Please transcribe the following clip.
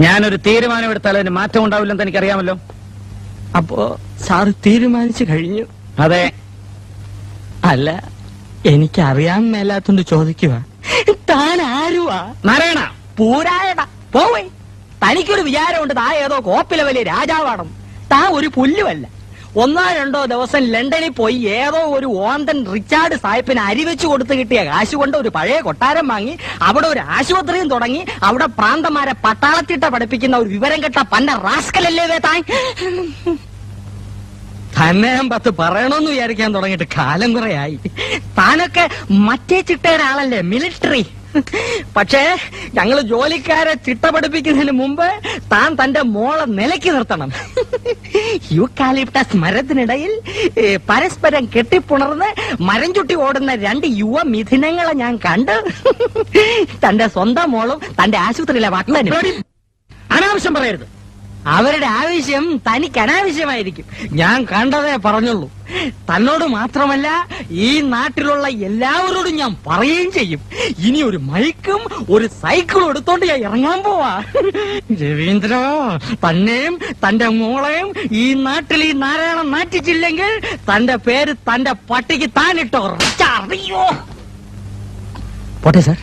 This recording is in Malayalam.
ഞാനൊരു തീരുമാനം എടുത്താൽ അതിന് മാറ്റം ഉണ്ടാവില്ലെന്ന് എനിക്കറിയാമല്ലോ. അപ്പോ സാറ് തീരുമാനിച്ചു കഴിഞ്ഞു? അതെ. അല്ല, എനിക്കറിയാൻ മേലാത്തോണ്ട് ചോദിക്കുക, താൻ ആരുവാ? നാരായണ പൂരായടാ പോവേ. തനിക്കൊരു വിചാരമുണ്ട് താ ഏതോ കോപ്പിലെ വലിയ രാജാവാണെന്ന്. താ ഒരു പുല്ലുമല്ല. 1-2 ദിവസം ലണ്ടനിൽ പോയി ഏതോ ഒരു ഓന്തൻ റിച്ചാർഡ് സാഹിബിന് അരിവെച്ച് കൊടുത്ത് കിട്ടിയ കാശ് കൊണ്ട് ഒരു പഴയ കൊട്ടാരം വാങ്ങി അവിടെ ഒരു ആശുപത്രിയും തുടങ്ങി അവിടെ പ്രാന്തമാരെ പട്ടാളത്തിട്ട പഠിപ്പിക്കുന്ന ഒരു വിവരം കെട്ട പന്ന റാസ്കലല്ലേ താൻ. തന്നെ ഞാൻ 10 പറയണമെന്ന് വിചാരിക്കാൻ തുടങ്ങിയിട്ട് കാലം കുറയായി. താനൊക്കെ മറ്റേ ചിട്ടയുടെ ആളല്ലേ, മിലിറ്ററി. പക്ഷേ ഞങ്ങള് ജോലിക്കാരെ ചിട്ട പഠിപ്പിക്കുന്നതിന് മുമ്പ് താൻ തന്റെ മോളെ നിലയ്ക്ക് നിർത്തണം. യൂക്കാലിപ്റ്റസ് മരത്തിനിടയിൽ പരസ്പരം കെട്ടിപ്പുണർന്ന് മരം ചുട്ടി ഓടുന്ന 2 യുവ മിഥുനങ്ങളെ ഞാൻ കണ്ട്. തന്റെ സ്വന്തം മോളും തന്റെ ആശുപത്രിയിലെ വാക്ലനും. അനാവശ്യം പറയരുത്. അവരുടെ ആവശ്യം തനിക്ക് അനാവശ്യമായിരിക്കും. ഞാൻ കണ്ടതേ പറഞ്ഞുള്ളൂ. തന്നോട് മാത്രമല്ല ഈ നാട്ടിലുള്ള എല്ലാവരോടും ഞാൻ പറയുകയും ചെയ്യും. ഇനി ഒരു മൈക്കും ഒരു സൈക്കിളും എടുത്തോണ്ട് ഞാൻ ഇറങ്ങാൻ പോവാ. രവീന്ദ്ര, തന്നെയും തന്റെ മോളെയും ഈ നാട്ടിൽ ഈ നാരായണൻ നാറ്റിച്ചില്ലെങ്കിൽ തന്റെ പേര് തന്റെ പട്ടിക്ക് താനിട്ടോ. അറിയോ? പോട്ടെ സാർ.